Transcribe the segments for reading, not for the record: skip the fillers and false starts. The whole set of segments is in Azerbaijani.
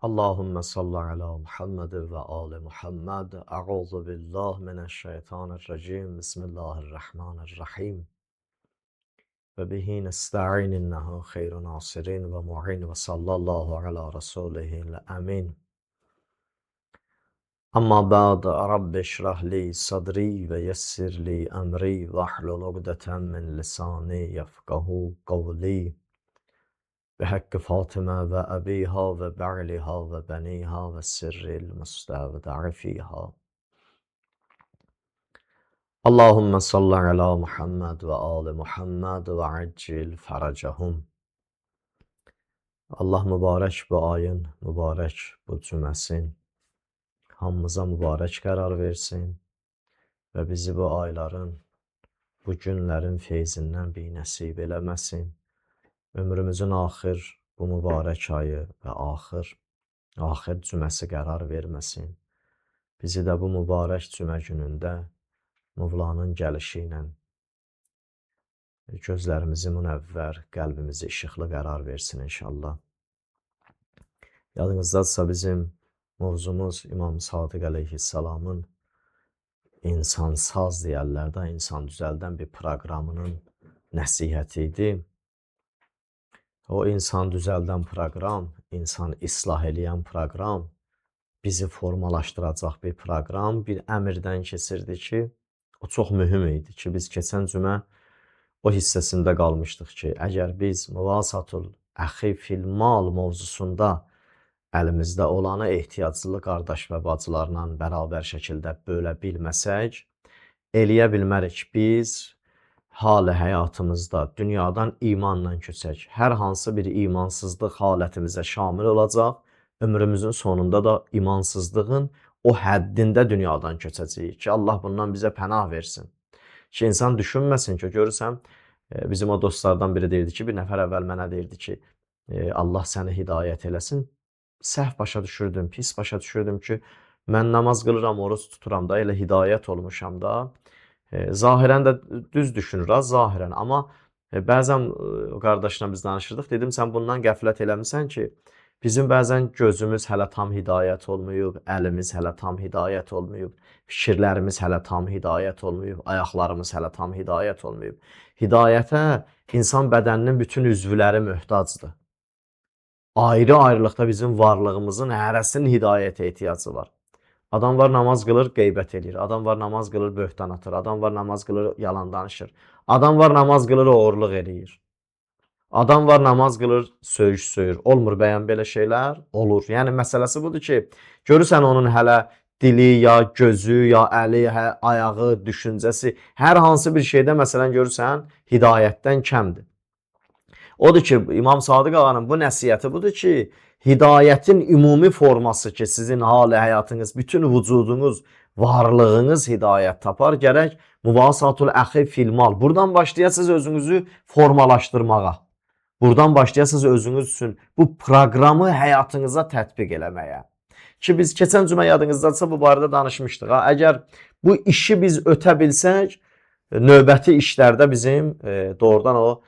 Allahümme salli ala Muhammed ve ali Muhammed. Euzu billahi mineşşeytanirracim. Bismillahirrahmanirrahim. Ve bihi nesta'in innehu hayru nasirin ve mu'in ve sallallahu ala rasulihil amin. Amma ba'd, Rabbi şrah li sadri ve yessir li emri ve ahlul ugdeten min lisani yefkahu kavli. بحق فاطمة وأبيها وبعلها وبنيها والسر المستودع فيها. اللهم صل على محمد وآل محمد وعجل فرجهم. Allah mübarək bu ayın, mübarək bu cüməsin hamımıza mübarək qərar versin və bizi bu ayların, bu günlərin feyzindən binəsib eləməsin. Ömrümüzün axır bu mübarək ayı və axır cüməsi qərar verməsin. Bizi də bu mübarək cümə günündə Mövlanın gəlişi ilə gözlərimizi münəvvər, qəlbimizi işıqlı qərar versin inşallah. Yadınızdadırsa bizim mövzumuz İmam Sadiq əleyhissalamın insansaz deyərlər də, insan düzəldən bir proqramının nəsihəti idi. O insan düzəldən proqram, insan islah eləyən proqram, bizi formalaşdıracaq bir proqram, bir əmrdən keçirdi ki, o çox mühüm idi ki, biz keçən cümə o hissəsində qalmışdıq ki, əgər biz müvasatul əxi fil mal mövzusunda əlimizdə olanı ehtiyaclı qardaş və bacılarla bərabər şəkildə bölə bilməsək, eləyə bilmərik biz halı həyatımızda dünyadan imanla köçək. Hər hansı bir imansızlıq halətimizə şamil olacaq. Ömrümüzün sonunda da imansızlığın o həddində dünyadan köçəcəyik ki, Allah bundan bizə pənah versin. Ki, insan düşünməsin ki, görürsən, bizim o dostlardan biri deyirdi ki, bir nəfər əvvəl mənə deyirdi ki, Allah səni hidayət eləsin. Səhv başa düşürdüm, pis başa düşürdüm ki, mən namaz qılıram, oruç tuturam da, elə hidayət olmuşam da. Zahirən də düz düşünür, zahirən. Amma bəzən qardaşla biz danışırdıq, dedim, sən bundan qəflət eləmirsən ki, bizim bəzən gözümüz hələ tam hidayət olmayıb, əlimiz hələ tam hidayət olmayıb, fikirlərimiz hələ tam hidayət olmayıb, ayaqlarımız hələ tam hidayət olmayıb. Hidayətə insan bədəninin bütün üzvləri möhtacdır. Ayrı-ayrılıqda bizim varlığımızın hərəsinin hidayətə ehtiyacı var. Adam var namaz qılır, qeybət edir. Adam var namaz qılır, böhtan atır. Adam var namaz qılır, yalan danışır. Adam var namaz qılır, oğurluq eləyir. Adam var namaz qılır, söyüş söyür. Olmur bəyən belə şeylər? Olur. Yəni məsələsi budur ki, görürsən onun hələ dili, ya gözü, ya əli, ayağı, düşüncəsi, hər hansı bir şeydə məsələn görürsən, hidayətdən kəmdir. Odur ki, İmam Sadiq ağanın bu nəsiyyəti budur ki, hidayətin ümumi forması ki, sizin hali həyatınız, bütün vücudunuz, varlığınız hidayət tapar, gərək müvasatul əxi filmal. Buradan başlayasınız özünüzü formalaşdırmağa. Buradan başlayasınız özünüz üçün bu proqramı həyatınıza tətbiq eləməyə. Ki, biz keçən cümə yadınızdadırsa bu barədə danışmışdıq. Əgər bu işi biz ötə bilsək, növbəti işlərdə bizim doğrudan o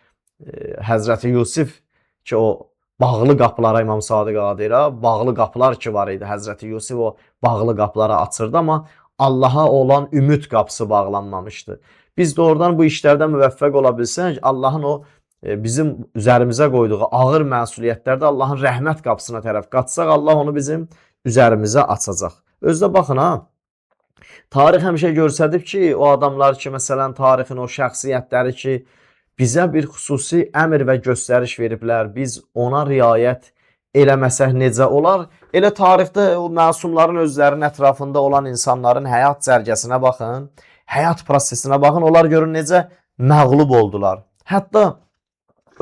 Həzrəti Yusif ki, o bağlı qapılara İmam Sadiq ağa deyir, bağlı qapılar ki var idi. Həzrəti Yusif o bağlı qapıları açırdı, amma Allaha olan ümid qapısı bağlanmamışdı. Biz doğrudan bu işlərdə müvəffəq ola bilsək, Allahın o bizim üzərimizə qoyduğu ağır məsuliyyətlərdə Allahın rəhmət qapısına tərəf qaçsaq, Allah onu bizim üzərimizə açacaq. Özdə baxın, tarix həmişə görsədib ki, o adamlar ki, məsələn, tarixin o şəxsiyyətləri ki, bizə bir xüsusi əmr və göstəriş veriblər, biz ona riayət eləməsək necə olar? Elə tarixdə o məsumların özlərinin ətrafında olan insanların həyat cərgəsinə baxın, həyat prosesinə baxın, onlar görün necə məğlub oldular. Hətta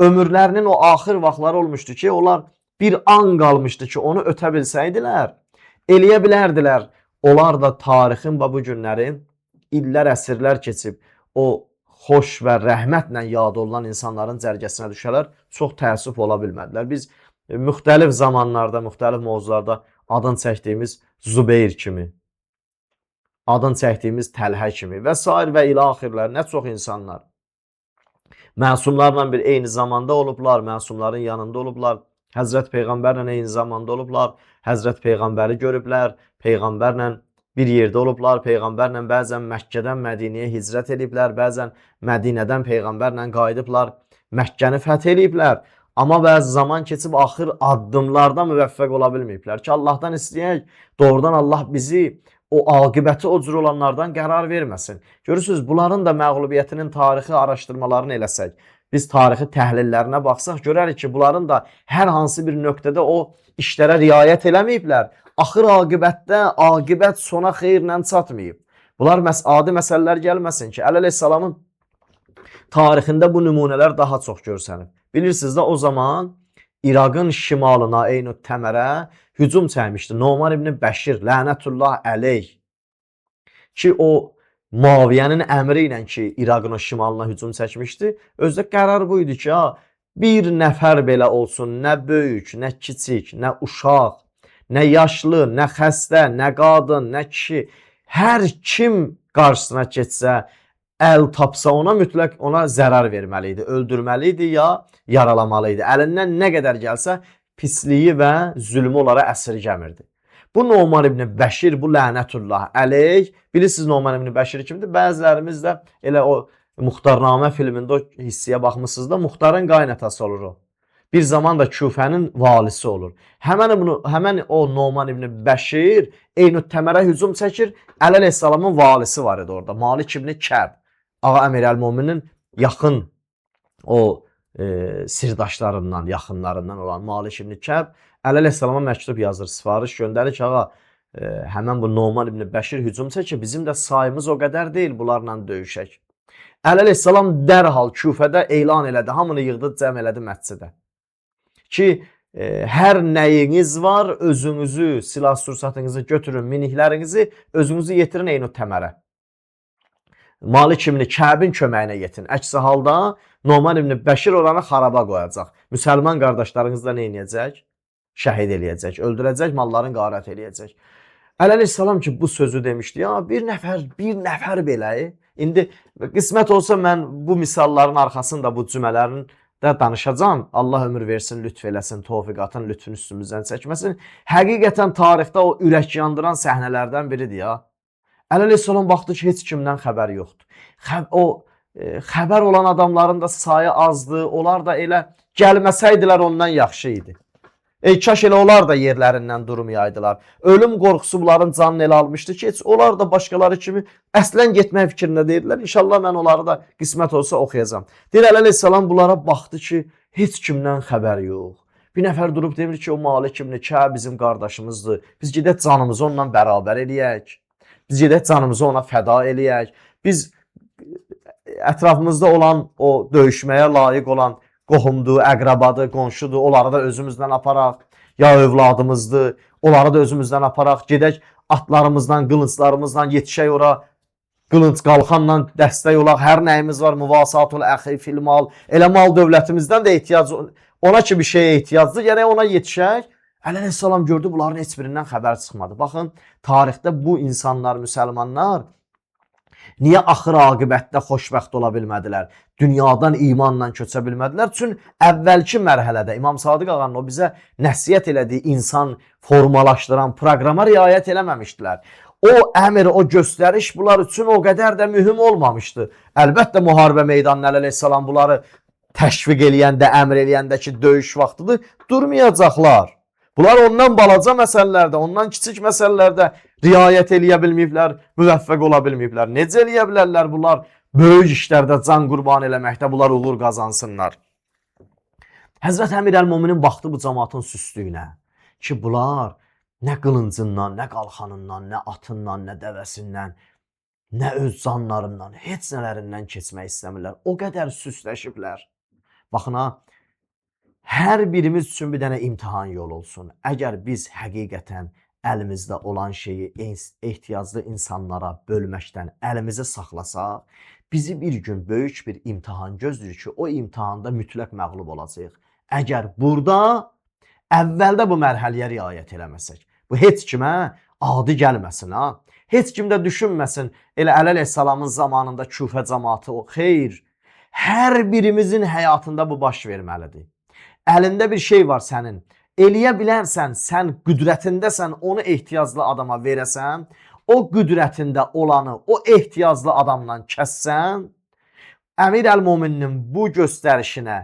ömürlərinin o axır vaxtları olmuşdu ki, onlar bir an qalmışdı ki, onu ötə bilsəydilər, eləyə bilərdilər. Onlar da tarixin bu günləri illər, əsrlər keçib o xoş və rəhmətlə yad olunan insanların cərgəsinə düşələr, çox təəssüf ola bilmədilər. Biz müxtəlif zamanlarda, müxtəlif mövzularda adını çəkdiyimiz Zübeyir kimi, adını çəkdiyimiz Təlhə kimi və s. və ilaxirlər, nə çox insanlar məsumlarla bir eyni zamanda olublar, məsumların yanında olublar, Həzrət Peyğəmbərlə eyni zamanda olublar, Həzrət Peyğəmbəri görüblər, Peyğəmbərlə bir yerdə olublar, Peyğəmbərlə bəzən Məkkədən Mədinəyə hicrət ediblər, bəzən Mədinədən Peyğəmbərlə qayıdıblar, Məkkəni fəth ediblər. Amma bəzi zaman keçib axır addımlarda müvəffəq ola bilməyiblər ki, Allahdan istəyək, doğrudan Allah bizi o aqibəti o cür olanlardan qərar verməsin. Görürsünüz, bunların da məğlubiyyətinin tarixi araşdırmalarını eləsək, biz tarixi təhlillərinə baxsaq, görərik ki, bunların da hər hansı bir nöqtədə o işlərə riayət eləməyiblər. Axır aqibət sona xeyirlə çatmayıb. Bunlar adi məsələlər gəlməsin ki, Əleyhisselamın tarixində bu nümunələr daha çox görsənib. Bilirsiniz də o zaman İraqın şimalına, Eynü Təmərə hücum çəkmişdi. Numan ibn Bəşir, lənətullah əleyh, ki o Muaviyyənin əmri ilə ki İraqın o şimalına hücum çəkmişdi. Özdə qərar bu idi ki, bir nəfər belə olsun, nə böyük, nə kiçik, nə uşaq, nə yaşlı, nə xəstə, nə qadın, nə kişi, hər kim qarşısına keçsə, əl tapsa ona mütləq ona zərər verməli idi, öldürməli idi ya yaralamalı idi. Əlindən nə qədər gəlsə pisliyi və zülmü onlara əsirgəmirdi. Bu Numan ibn Bəşir, bu lənətullah əleyh, bilirsiniz Numan ibn Bəşir kimdir? Bəzilərimiz də elə o Muxtarnamə filmində o hissiyə baxmışsınız da, Muxtarın qaynatası olur o. Bir zaman da Küfənin valisi olur. Həmən o Numan ibn Bəşir Eynü Təmərə hücum çəkir. Əleyhisselamın valisi var idi orada. Malik ibn Kəb. Ağa Əmir-əl-Möminin yaxın o sirdaşlarından, yaxınlarından olan Malik ibn Kəb Əleyhisselama məktub yazır, sifariş göndərir ki, ağa, həmən bu Numan ibn Bəşir hücum çəkir, bizim də sayımız o qədər deyil, bunlarla döyüşək. Əleyhisselam dərhal Küfədə elan elədi, hamını yığdı, cəm elədi məscidə. Ki, hər nəyiniz var, özünüzü, silah-sursatınızı götürün, miniklərinizi, özünüzü yetirin Eynü Təmərə. Malik ibn Kəbin köməyinə yetin. Əksi halda Numan ibn Bəşir oranı xaraba qoyacaq. Müsəlman qardaşlarınız da nə edəcək? Şəhid eləyəcək, öldürəcək, malların qarət eləyəcək. Əleyhisselam ki, bu sözü demişdi, ya bir nəfər belə. İndi qismət olsa mən bu misalların arxasında bu cümlələrin də danışacağım. Allah ömür versin, lütf eləsin, tövfiqatın lütfünü üstümüzdən çəkməsin. Həqiqətən tarixdə o ürək yandıran səhnələrdən biridir ya. Əleyhisselam baxdı ki, heç kimdən xəbər yoxdur. Xəbər olan adamların da sayı azdı. Onlar da elə gəlməsəydilər ondan yaxşı idi. Kaş elə onlar da yerlərindən durmayaydılar. Ölüm qorxusu bunların canını elə almışdı ki, heç onlar da başqaları kimi əslən getmək fikrində deyirlər. İnşallah mən onları da qismət olsa oxuyacağım. Deyir, Əleyhisselam bunlara baxdı ki, heç kimdən xəbər yox. Bir nəfər durub demir ki, o Malik ibn Kəb bizim qardaşımızdır. Biz gedək canımızı onunla bərabər eləyək. Biz gedək canımızı ona fəda eləyək. Biz ətrafımızda olan o döyüşməyə layiq olan qohumdur, əqrabadır, qonşudur, onları da özümüzdən aparaq, ya övladımızdır, onları da özümüzdən aparaq, gedək atlarımızdan, qılınclarımızdan yetişək ora, qılınc qalxanla dəstək olaq, hər nəyimiz var, müvasatul əxi fil mal, elə mal dövlətimizdən də ehtiyac, ona ki bir şeye ehtiyacdır, yəni ona yetişək. Əleyhisselam gördü, bunların heç birindən xəbər çıxmadı. Baxın, tarixdə bu insanlar, müsəlmanlar niyə axır aqibətdə xoşbəxt ola bilmədilər? Dünyadan imanla köçə bilmədilər. Çünki əvvəlki mərhələdə İmam Sadiq ağanın o bizə nəsiyyət elədiyi insan formalaşdıran proqrama riayət eləməmişdilər. O əmr, o göstəriş bunlar üçün o qədər də mühüm olmamışdı. Əlbəttə müharibə meydanında Əleyhisselam bunları təşviq eləyəndə, əmr eləyəndə ki, döyüş vaxtıdır, durmayacaqlar. Bunlar ondan balaca məsələlərdə, ondan kiçik məsələlərdə riayət eləyə bilməyiblər, müvəffəq ola bilməyiblər. Necə eləyə bilərlər bunlar? Böyük işlərdə can qurban eləməkdə bunlar uğur qazansınlar. Həzrət Əmir-əl-Möminin baxdı bu cəmaatın süstlüyünə ki, bunlar nə qılıncından, nə qalxanından, nə atından, nə dəvəsindən, nə öz canlarından, heç nələrindən keçmək istəmirlər. O qədər süsləşiblər. Baxın ha, hər birimiz üçün bir dənə imtihan yolu olsun. Əgər biz həqiqətən əlimizdə olan şeyi ehtiyaclı insanlara bölməkdən əlimizi saxlasaq, bizi bir gün böyük bir imtihan gözləyir ki, o imtihanda mütləq məğlub olacağıq. Əgər burada əvvəldə bu mərhələyə riayət eləməsək, bu heç kimə adi gəlməsin ha. Heç kim də düşünməsin, elə Əleyhisselamın zamanında Küfə cəmaatı o. Xeyr, hər birimizin həyatında bu baş verməlidir. Əlində bir şey var sənin. Eləyə bilərsən, sən qüdrətindəsən, onu ehtiyaclı adama verəsən, o qüdrətində olanı o ehtiyaclı adamdan kəssən, Əmir Əl-Möminin bu göstərişinə,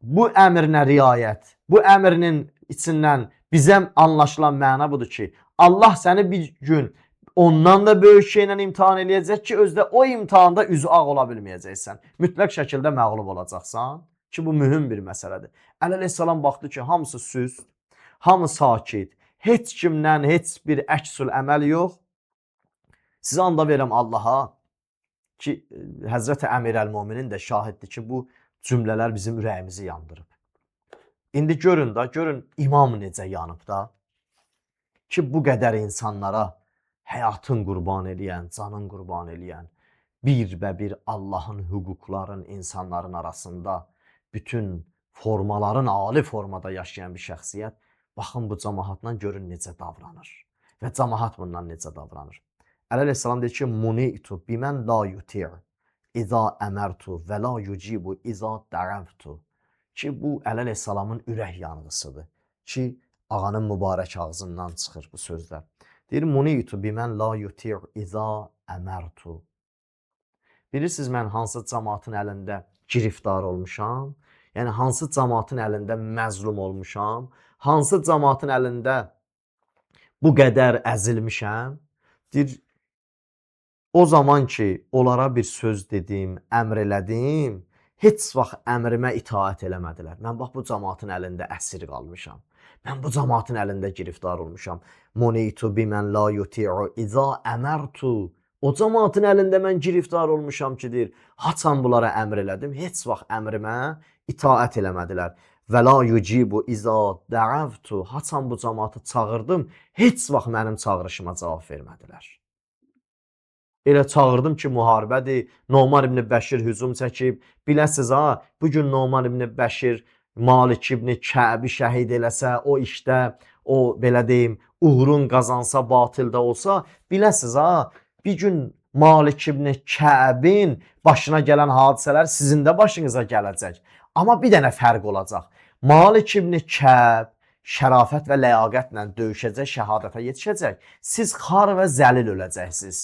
bu əmrinə riayət, bu əmrinin içindən bizə anlaşılan məna budur ki, Allah səni bir gün ondan da böyük şeylə imtihan eləyəcək ki, özdə o imtihanda üzü ağ ola bilməyəcəksən. Mütləq şəkildə məğlub olacaqsan ki, bu mühüm bir məsələdir. Əli əleyhissalam baxdı ki, hamısı süst, hamı sakit, heç kimdən heç bir əksül əməl yox. Sizə anda verirəm Allaha ki, Həzrəti Əmir Əl-Möminin də şahiddir ki, bu cümlələr bizim ürəyimizi yandırıb. İndi görün da, görün imam necə yanıb da ki, bu qədər insanlara həyatın qurban eləyən, canın qurban eləyən, bir Allahın hüquqların insanların arasında bütün formaların ali formada yaşayan bir şəxsiyyət, baxın bu cəmaatla görün necə davranır və cəmaat bundan necə davranır. Əli əleyhissalam deyir ki, muni'tu bimən la yuti' iza əmərtu və la yucibu iza da'avtu. Ki, bu Əli əleyhissalamın ürək yanğısıdır ki, ağanın mübarək ağzından çıxır bu sözlər. Deyir, muni'tu bimən la yuti' iza əmərtu. Bilirsiniz, mən hansı cəmaatın əlində giriftar olmuşam? Yəni, hansı cəmaatın əlində məzlum olmuşam? Hansı cəmaatın əlində bu qədər əzilmişəm? Deyir, o zaman ki, onlara bir söz dedim, əmr elədim, heç vaxt əmrimə itaət eləmədilər. Mən bax, bu cəmaatın əlində əsir qalmışam. Mən bu cəmaatın əlində giriftar olmuşam. Munitu bimən la yuti'u iza əmərtu. O cəmaatın əlində mən giriftar olmuşam ki, deyir, haçan bunlara əmr elədim, heç vaxt əmrimə itaət eləmədilər. Və la yucibu iza da'avtu. Haçan bu cəmaatı çağırdım, heç vaxt mənim çağırışıma cavab vermədilər. Elə çağırdım ki, müharibədir. Numan ibn Bəşir hücum çəkib. Biləsiz ha, bugün Numan ibn Bəşir Malik ibn Kəbi şəhid eləsə, o işdə, o belə deyim, uğrun qazansa, batildə olsa, biləsiz ha, bir gün Malik ibn Kəbin başına gələn hadisələr sizin də başınıza gələcək. Amma bir dənə fərq olacaq. Malik ibn Kəb şərafət və ləyaqətlə döyüşəcək, şəhadətə yetişəcək. Siz xar və zəlil öləcəksiniz.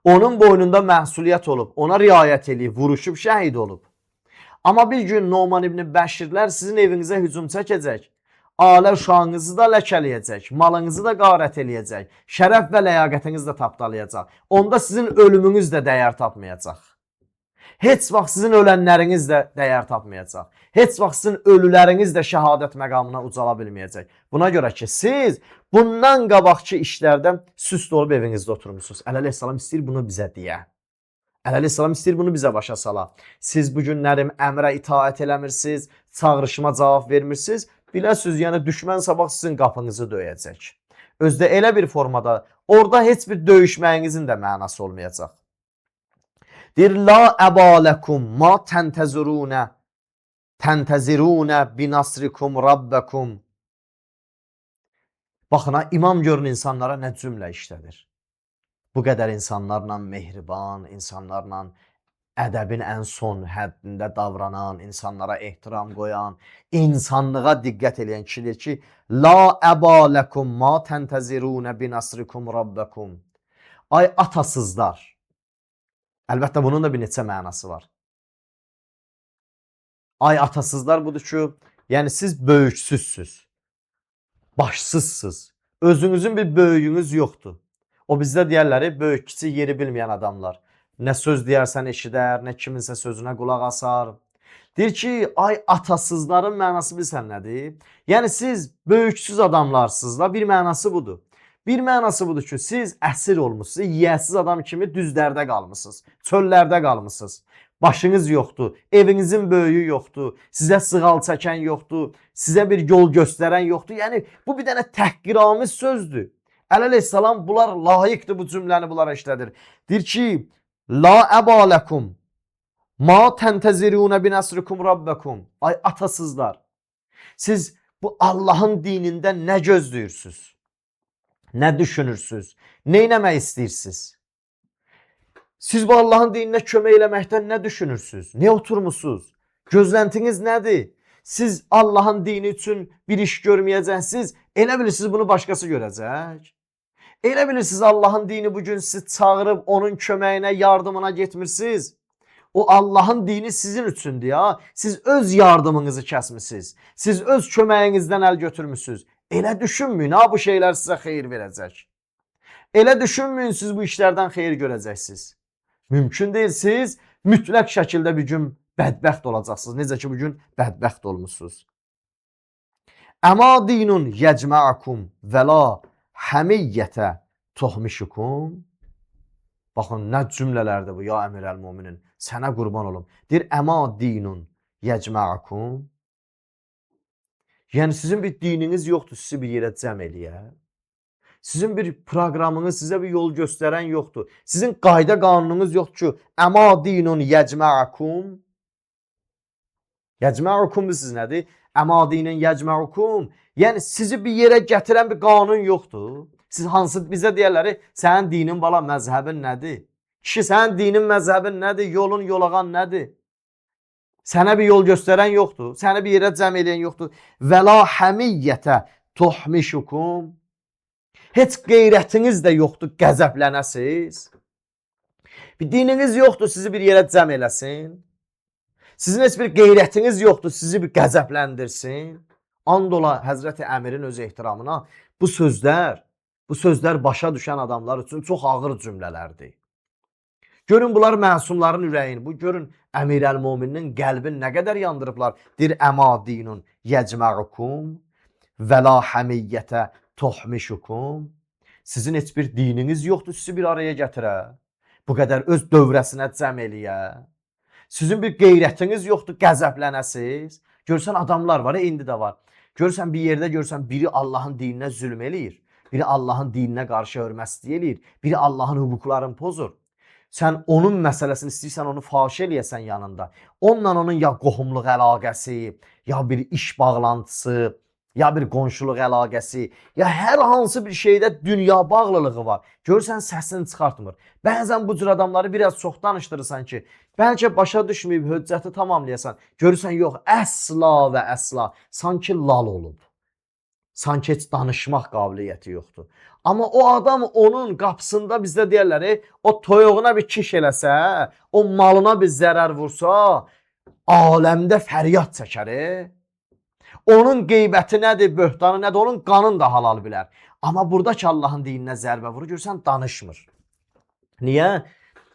Onun boynunda məsuliyyət olub, ona riayət eləyib, vuruşub, şəhid olub. Amma bir gün Numan ibn Bəşirlər sizin evinizə hücum çəkəcək. Ailə uşağınızı da ləkələyəcək, malınızı da qarət eləyəcək, şərəf və ləyaqətinizi də tapdalayacaq. Onda sizin ölümünüz də dəyər tapmayacaq. Heç vaxt sizin ölənləriniz də dəyər tapmayacaq. Heç vaxt sizin ölüləriniz də şəhadət məqamına ucala bilməyəcək. Buna görə ki, siz bundan qabaqki işlərdən süst olub evinizdə oturmuşsunuz. Əli əleyhissalam istəyir bunu bizə deyə. Əli əleyhissalam istəyir bunu bizə başa sala. Siz bu günlərim əmrə itaət eləmirsiniz, çağırışıma cavab vermirsiniz. Biləsiniz, yəni düşmən sabah sizin qapınızı döyəcək. Özdə elə bir formada, orada heç bir döyüşməyinizin də mənası olmayacaq. Deyir, la əbaləkum ma təntəzirunə binasrikum rabbəkum. Baxın, imam görün insanlara nə cümlə işlədir. Bu qədər insanlarla mehriban, insanlarla ədəbin ən son həddində davranan, insanlara ehtiram qoyan, insanlığa diqqət eləyən kişidir ki, la əbaləkum ma təntəzirunə binasrikum rabbəkum. Ay atasızlar. Əlbəttə, bunun da bir neçə mənası var. Ay atasızlar budur ki, yəni siz böyüksüzsüz, başsızsınız, özünüzün bir böyüyünüz yoxdur. O bizdə deyərləri, böyük kiçik yeri bilməyən adamlar. Nə söz deyərsən eşidər, nə kiminsə sözünə qulaq asar. Deyir ki, ay atasızların mənası bilsən nədir? Yəni siz böyüksüz adamlarsınız da, bir mənası budur. Bir mənası budur ki, siz əsir olmuşsunuz, yiyəsiz adam kimi düzlərdə qalmışsınız, çöllərdə qalmışsınız. Başınız yoxdur, evinizin böyüyü yoxdur, sizə sığal çəkən yoxdur, sizə bir yol göstərən yoxdur. Yəni, bu bir dənə təhqiramiz sözdür. Əli əleyhissalam bunlar layiqdir, bu cümləni bunlara işlədir. Deyir ki, la əbaləkum, ma təntəzirunə binasrikum rabbəkum. Ay atasızlar, siz bu Allahın dinində nə gözləyirsiniz? Nə düşünürsünüz? Nə eləmək istəyirsiniz? Siz bu Allahın dininə kömək eləməkdən nə düşünürsünüz? Nə oturmuşsunuz? Gözləntiniz nədir? Siz Allahın dini üçün bir iş görməyəcəksiniz, elə bilirsiniz bunu başqası görəcək. Elə bilirsiniz Allahın dini bugün sizi çağırıb onun köməyinə, yardımına getmirsiniz. O Allahın dini sizin üçündür ya. Siz öz yardımınızı kəsmisiniz. Siz öz köməyinizdən əl götürmüsünüz. Elə düşünməyin, ha bu şeylər sizə xeyir verəcək. Elə düşünməyin, siz bu işlərdən xeyir görəcəksiniz. Mümkün deyil, siz mütləq şəkildə bir gün bədbəxt olacaqsınız. Necə ki, bugün bədbəxt olmuşsunuz. Əma dinun yəcməəkum və la həmiyyətə tohmişukum. Baxın, nə cümlələrdir bu, ya əmirəl-müminin. Sənə qurban olum. Deyir, əma dinun yəcməəkum. Yəni, sizin bir dininiz yoxdur, sizi bir yerə cəm eləyə. Sizin bir proqramınız, sizə bir yol göstərən yoxdur. Sizin qayda qanununuz yoxdur ki, əma dinun yəcməəkum. Yəcməəkum siz nədir? Əma dinun yəcməəkum. Yəni, sizi bir yerə gətirən bir qanun yoxdur. Siz hansı bizə deyərləri, sənin dinin bala məzhəbin nədir? Kişi, sənin dinin məzhəbin nədir? Yolun yolağan nədir? Sənə bir yol göstərən yoxdur. Səni bir yerə cəm eləyən yoxdur. Və la həmiyyətə tohmişukum. Heç qeyrətiniz də yoxdur, qəzəblənəsiz. Bir dininiz yoxdur, sizi bir yerə cəm eləsin. Sizin heç bir qeyrətiniz yoxdur, sizi bir qəzəbləndirsin. And ola Həzrəti Əmirin öz ehtiramına bu sözlər başa düşən adamlar üçün çox ağır cümlələrdir. Görün bunlar məsumların ürəyini, bu görün Əmirəl-Möminin qəlbini nə qədər yandırıblar. Deyir, əma dinun yəcməukum və la həmiyyətə tohmişukum. Sizin heç bir dininiz yoxdur, sizi bir araya gətirə. Bu qədər öz dövrəsinə cəm eləyə. Sizin bir qeyrətiniz yoxdur, qəzəblənəsiz. Görsən adamlar var, indi də var. Görsən bir yerdə görsən biri Allahın dininə zülm eləyir. Biri Allahın dininə qarşı hörmətli eləyir. Biri Allahın hüquqlarını pozur. Sən onun məsələsini istəyirsən, onu faş eləyəsən yanında. Onunla onun ya qohumluq əlaqəsi, ya bir iş bağlantısı, ya bir qonşuluq əlaqəsi, ya hər hansı bir şeydə dünya bağlılığı var. Görürsən səsini çıxartmır. Bəzən bu cür adamları biraz çox danışdırırsan ki, bəlkə başa düşməyib höccəti tamamlayasan. Görürsən yox, əsla və əsla sanki lal olub. Sanki heç danışmaq qabiliyyəti yoxdur. Amma o adam onun qapısında bizdə deyərlər, o toyuğuna bir kiş eləsə, o malına bir zərər vursa, aləmdə fəryad çəkər. Onun qeybəti nədir, böhtanı nədir, onun qanını da halal bilər. Amma buradakı Allahın dininə zərbə vurur, görürsən danışmır. Niyə?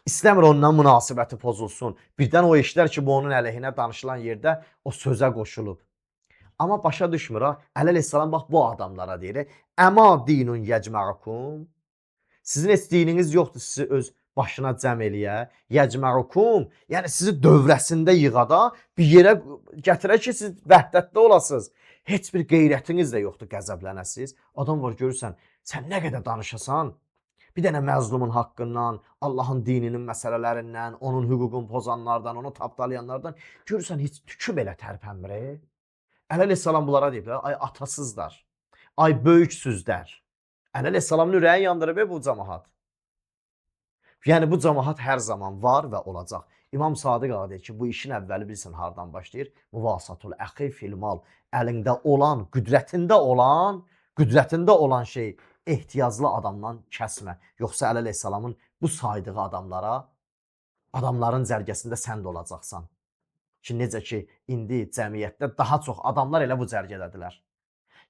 İstəmir ondan münasibəti pozulsun. Birdən o işlər ki, bu onun əleyhinə danışılan yerdə o sözə qoşulub. Amma başa düşmür ha. Əleyhissalam bax bu adamlara deyir. Əma dinun yəcməukum. Sizin heç dininiz yoxdur, sizi öz başına cəm eləyə. Yəcməukum. Yəni sizi dövrəsində yığada bir yerə gətirə ki, siz vəhdətdə olasınız. Heç bir qeyrətiniz də yoxdur, qəzəblənəsiz. Adam var görürsən, sən nə qədər danışasan, bir dənə məzlumun haqqından, Allahın dininin məsələlərindən, onun hüququnu pozanlardan, onu tapdalayanlardan görürsən heç tükü belə tərpənmir. Əleyhissalam bunlara deyib, ay atasızlar, ay böyüksüzlər. Əleyhissalamın ürəyi yandırıb bu cəmaat. Yəni bu cəmaat hər zaman var və olacaq. İmam Sadiq ağa deyir ki, bu işin əvvəli bilirsən hardan başlayır? Muvasatul əxi fil mal. Əlində olan, qüdrətində olan şey ehtiyaclı adamdan kəsmə. Yoxsa Əleyhissalamın bu saydığı adamların cərgəsində sən də olacaqsan. Ki, necə ki, indi cəmiyyətdə daha çox adamlar elə bu cərgədədirlər.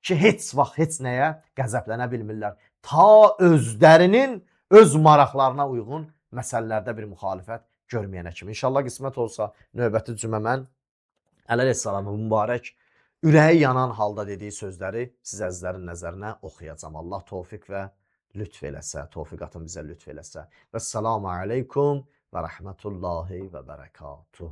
Ki, heç vaxt, heç nəyə qəzəblənə bilmirlər. Ta özlərinin, öz maraqlarına uyğun məsələlərdə bir müxalifət görməyənə kimi. İnşallah qismət olsa, növbəti cümə mən Əleyhissalamın mübarək ürəyi yanan halda dediyi sözləri siz əzizlərin nəzərinə oxuyacam. Allah tövfiq və lütf eləsə, tövfiqatın bizə lütf eləsə. Və səlamu aleykum və rəhmətullahi və bərəkatuhu.